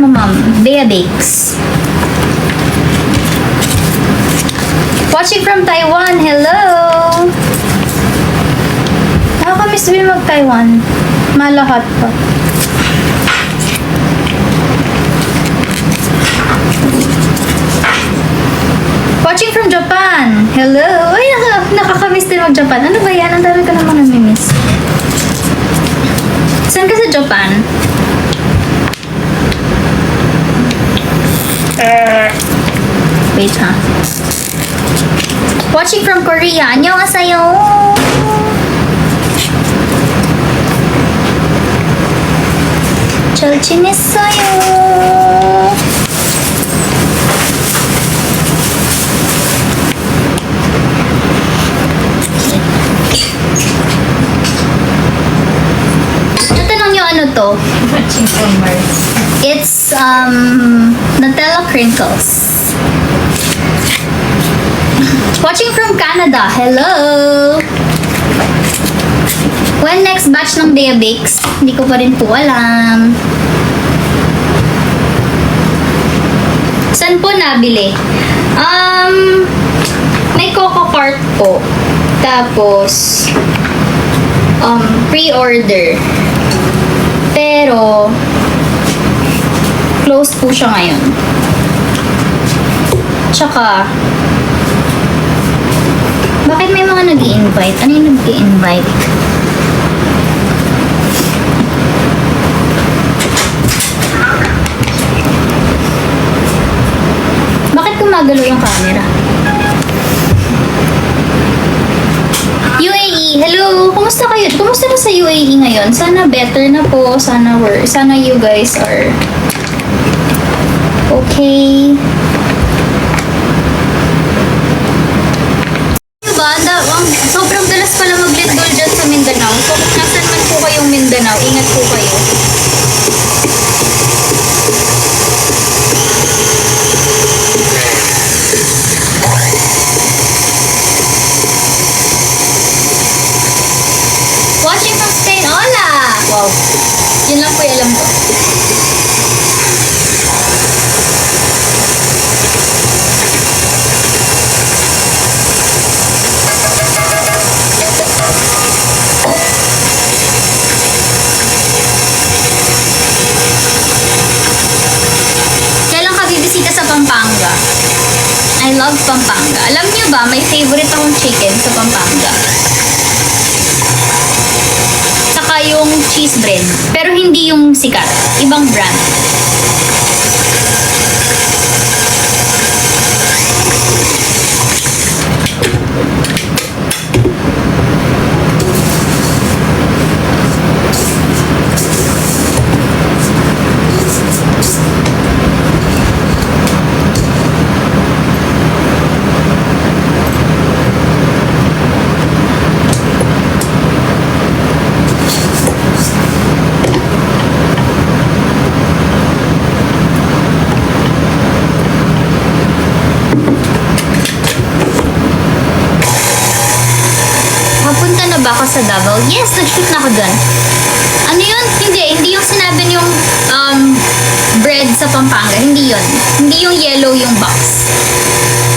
mo, ma'am? Bea Bakes. Watching from Taiwan. Hello! Nakakamiss din mag-Taiwan. Malahat pa. Watching from Japan. Hello! Ay, nakakamiss din mag-Japan. Ano ba yan? Ang dami ka namang namimiss. Saan ka sa Japan? Wait, ha? Watching from Korea. 안녕하세요. 잘 지냈어요. Natanong nyo ano to? Watching from Mars. It's Nutella crinkles. Watching from Canada. Hello! When next batch ng Bea Bakes? Hindi ko pa rin po alam. Saan po nabili? May Coco Cart po. Tapos, pre-order. Pero, closed po siya ngayon. Tsaka, bakit may mga nag-i-invite? Ano yung nag-i-invite? Bakit gumagalaw yung camera? UAE, hello! Kumusta kayo? Kumusta na sa UAE ngayon? Sana better na po. Sana you guys are okay. Sobrang dalas pala mag-lindol dyan sa Mindanao. So, kung nasan man po kayong Mindanao, ingat po kayo. Watching from Spain, hola! Wow. Yun lang po yung alam ko. Pampanga. I love Pampanga. Alam niyo ba, may favorite akong chicken sa Pampanga. Saka yung cheese bread. Pero hindi yung sikat. Ibang brand. ba ako sa Davao? Yes, nag-shoot na ako dun. Ano yun? Hindi yung sinabi yung bread sa Pampanga. Hindi yun. Hindi yung yellow yung box.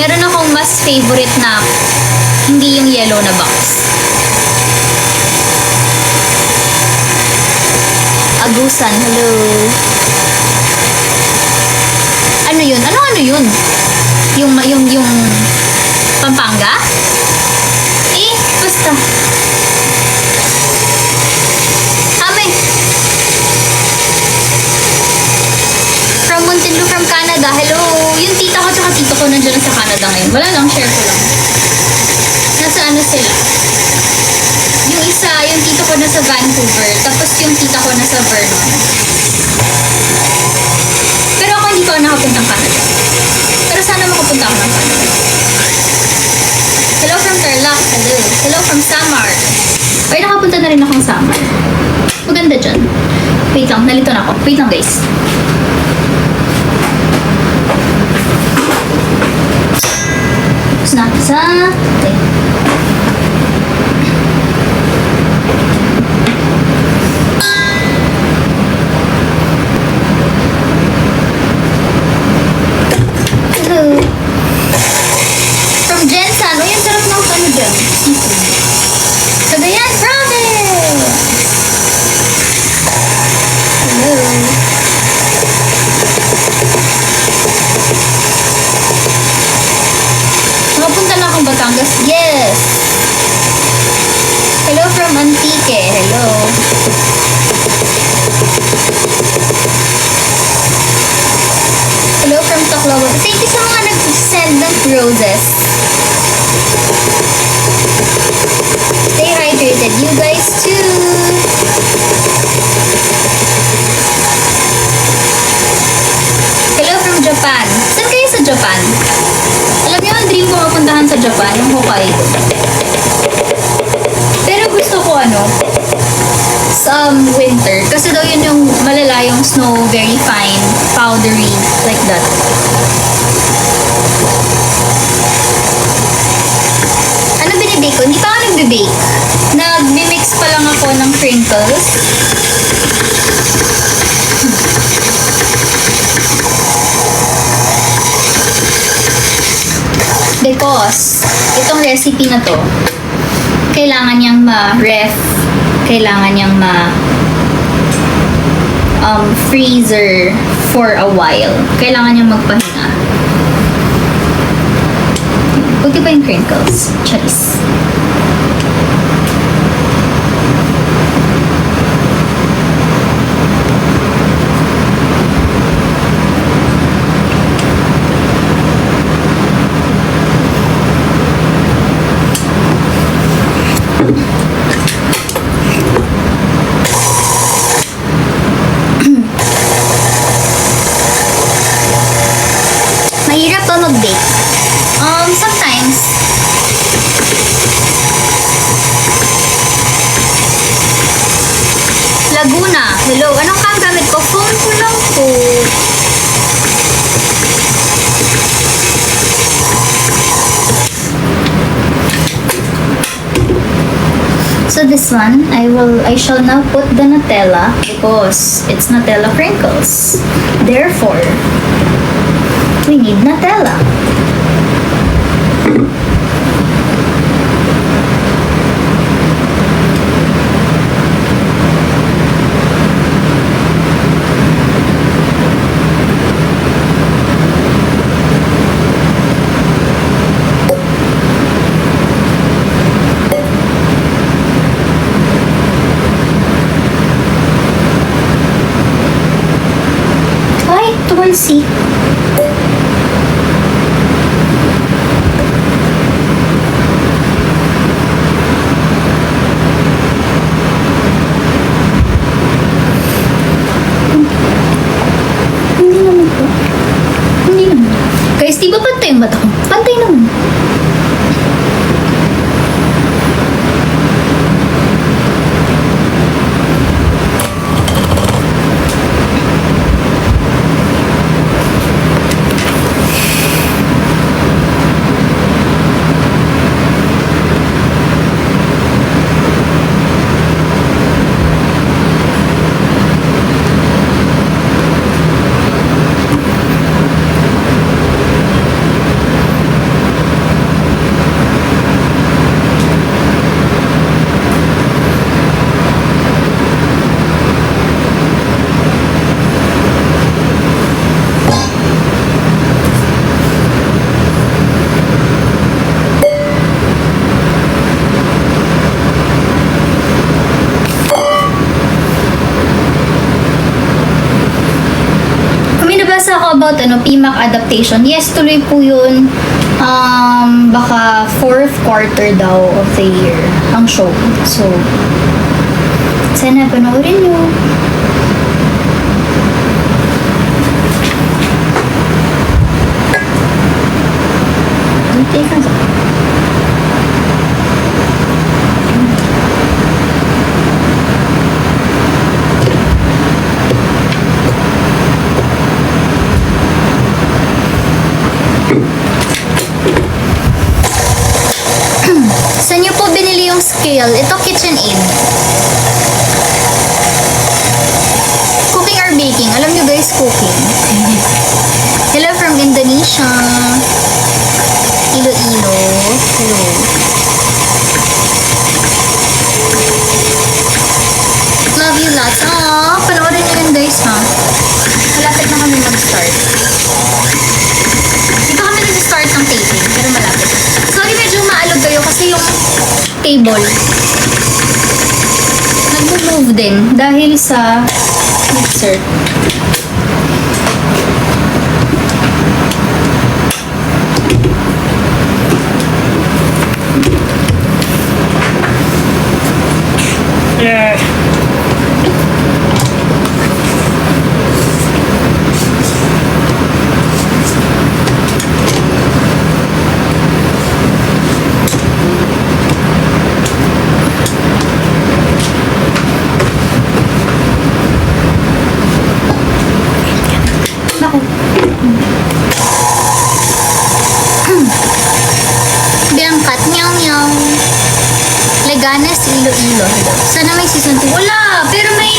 Meron akong mas favorite na hindi yung yellow na box. Agusan, hello. Ano yun? Ano yun? Yung Pampanga? Basta. From Muntinlupa, from Canada. Hello. Yung tita ko tsaka tito ko nandiyan sa Canada ngayon. Wala lang, share ko lang. Nasa ano sila? Yung isa, yung tito ko nasa Vancouver. Tapos yung tita ko nasa Vernon. Pero ako hindi ko nakapuntang Canada. Pero sana makapunta ako ng Canada. Hello from Tarlac. Hello. Hello from Samar. Ay, nakapunta na rin akong Samar. Maganda dyan. Wait lang, nalito na ako. Wait lang, guys. Snap sa... Okay. Japan. Alam niyo, ang dream ko mapuntahan sa Japan, yung Hokkaido. Pero gusto ko sa winter. Kasi daw yun yung malala yung snow, very fine, powdery, like that. Ano binibake ko? Hindi pa ako nagbe-bake. Nagmi-mix pa lang ako ng crinkles. Because itong recipe na to, kailangan niyang ma-ref, kailangan niyang freezer for a while. Kailangan niyang magpahinga. Buti pa yung crinkles. Charis. Mahirap ba mag-bake? Sometimes. Laguna. Hello, anong kang gamit ko? Phone ko lang po. So this one, I shall now put the Nutella because it's Nutella crinkles. Therefore, we need Nutella. Ay, tulsi. Guys, di ba pantay ang mata ko? Pantay naman. Nabasa ako about PMAC adaptation. Yes, tuloy po yun. Baka 4th quarter daw of the year ang show. So, sana panoorin nyo. Saan niyo po binili yung scale? Ito, KitchenAid. Cooking or baking? Alam niyo guys, cooking. Hello from Indonesia. Iloilo. Hello. Love you lots. Aww, panoorin niyo yun guys ha. Malapit na kami mag-start. Di pa kami nag-start ng taping, pero malapit. Sorry, medyo maalog kayo kasi yung table nag-move din dahil sa mixer. Sana may season 2. Wala! Pero may,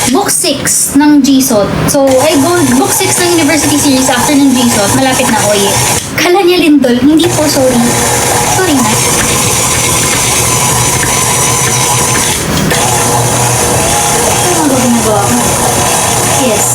book 6 ng Jisoo. So, book 6 ng University Series after ng Jisoo. Malapit na Oye. Kala niya Lindol. Hindi po, sorry. Sorry na. Ano ba ginagawa ko? Yes.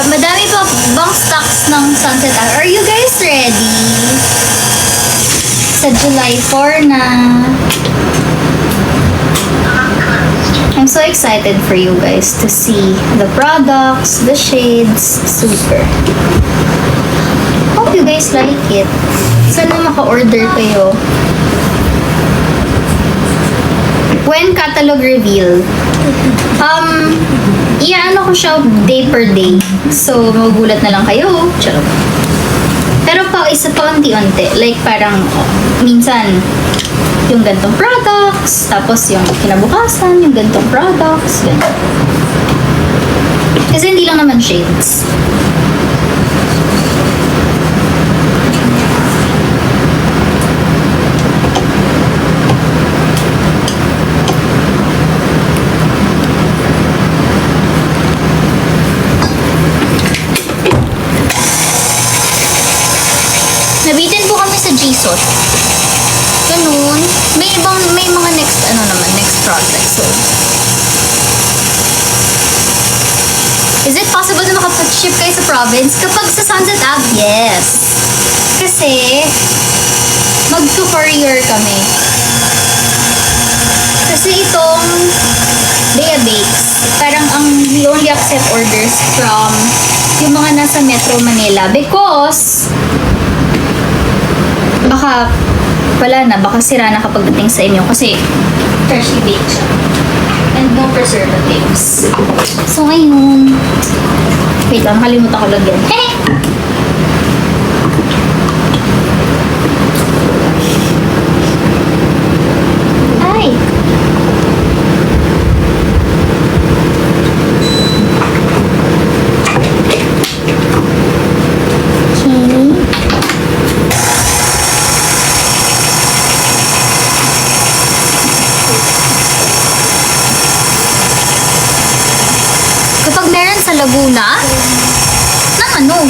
Madami pa bang stocks ng Sunset Hour? Are you guys ready? Sa July 4 na. I'm so excited for you guys to see the products, the shades. Super. Hope you guys like it. Sana maka-order kayo. When catalog reveal? Iaano ko siya day per day. So, magugulat na lang kayo. Charot. Pero isa pa unti-unti. Like, parang, minsan, yung gantong products, tapos yung kinabukasan, yung gantong products, ganyan. Kasi hindi lang naman shades. Nabitin po kami sa Jisoo. Ganun. May mga next project. So, is it possible na makapag-ship kayo sa province? Kapag sa Sunset Ave, yes. Kasi, mag-to-courier kami. Kasi itong Bea Bakes, parang we only accept orders from yung mga nasa Metro Manila because baka sira na kapag dating sa inyo kasi freshly baked siya. And no preservatives. So ngayon, wait lang, nakalimutan ko lagyan. Ay! Sa Laguna? Nang ano?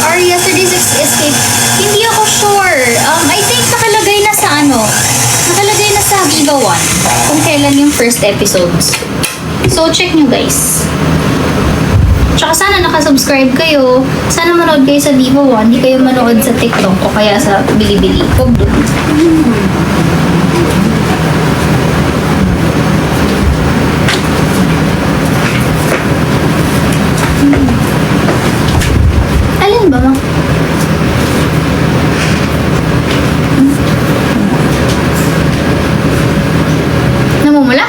Or yesterday's escape? Hindi ako sure. I think nakalagay na sa Viva 1 kung kailan yung first episodes. So, check nyo guys. Tsaka sana nakasubscribe kayo. Sana manood kayo sa Vivo 1. Hindi kayo manood sa TikTok o kaya sa Bilibili. Huwag doon. Alin ba ma? Namumula?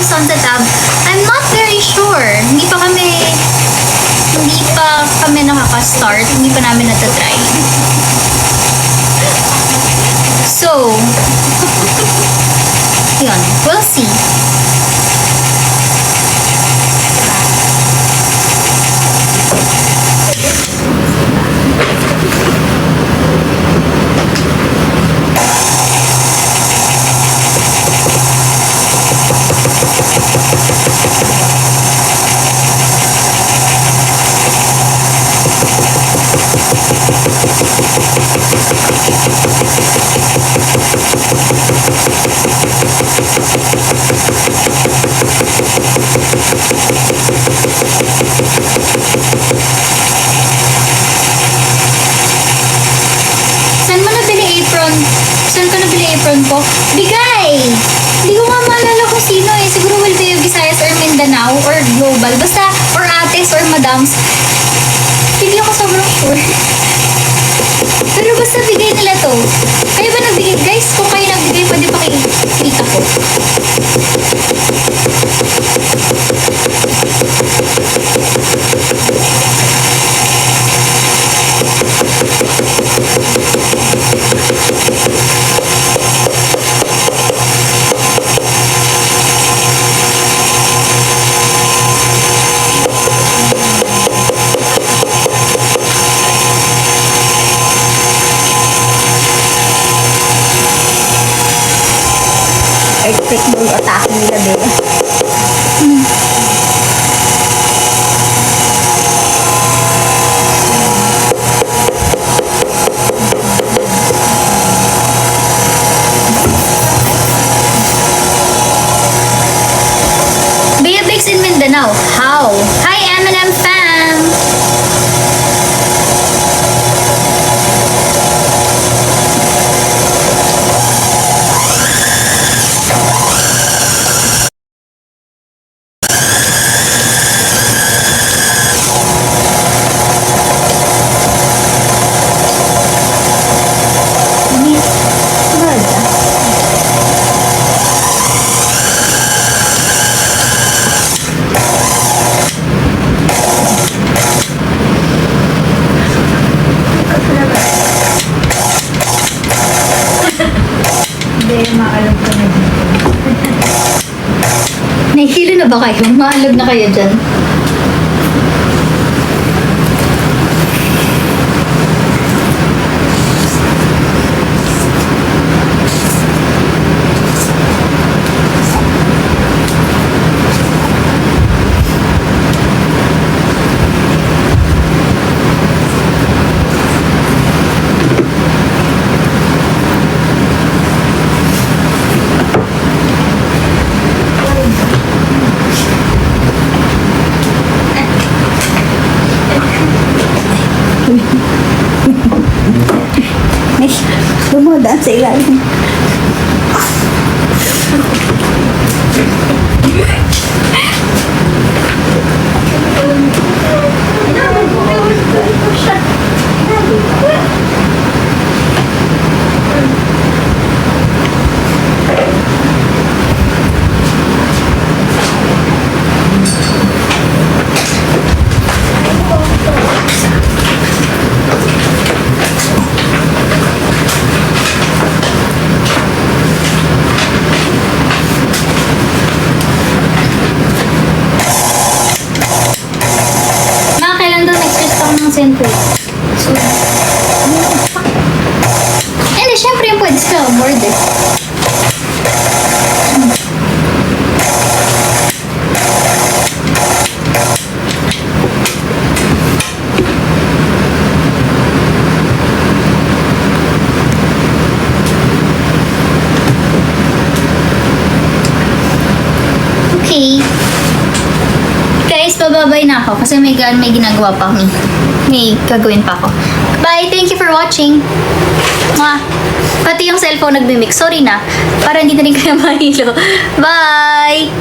Sunset Ave? I'm not very sure. Hindi pa kami nakaka-start. Hindi pa namin natatry. So, yun. We'll see. Saan mo nabili apron? Saan ko nabili apron ko? Bigay! Hindi ko nga maalala kung sino eh. Siguro will be Visayas or Mindanao or Global. Basta, or Ates or Madams. Hindi ako sobrang sure. Pero basta bigay nila to. Kayo ba nagbigay? Guys, kung kayo nagbigay, pwede pa kita ko. Earthquake mo yung atake nila, Bea. Bea Bakes in Mindanao. How? Hi, M&M fam! Hindi, maalog ka na dito. Nahihilo na ba kayo? Maalog na kayo dyan? Ay, dumadaan sa ilalim. Mga kailan daw next week ako ng center? So, hindi, syempre yung pwede sila board eh. Okay. Guys, bababay na ako kasi may ginagawa pa kami. May gagawin pa ako. Bye! Thank you for watching. Mwah! Pati yung cellphone nagmimix. Sorry na. Para hindi na rin kayo mahilo. Bye!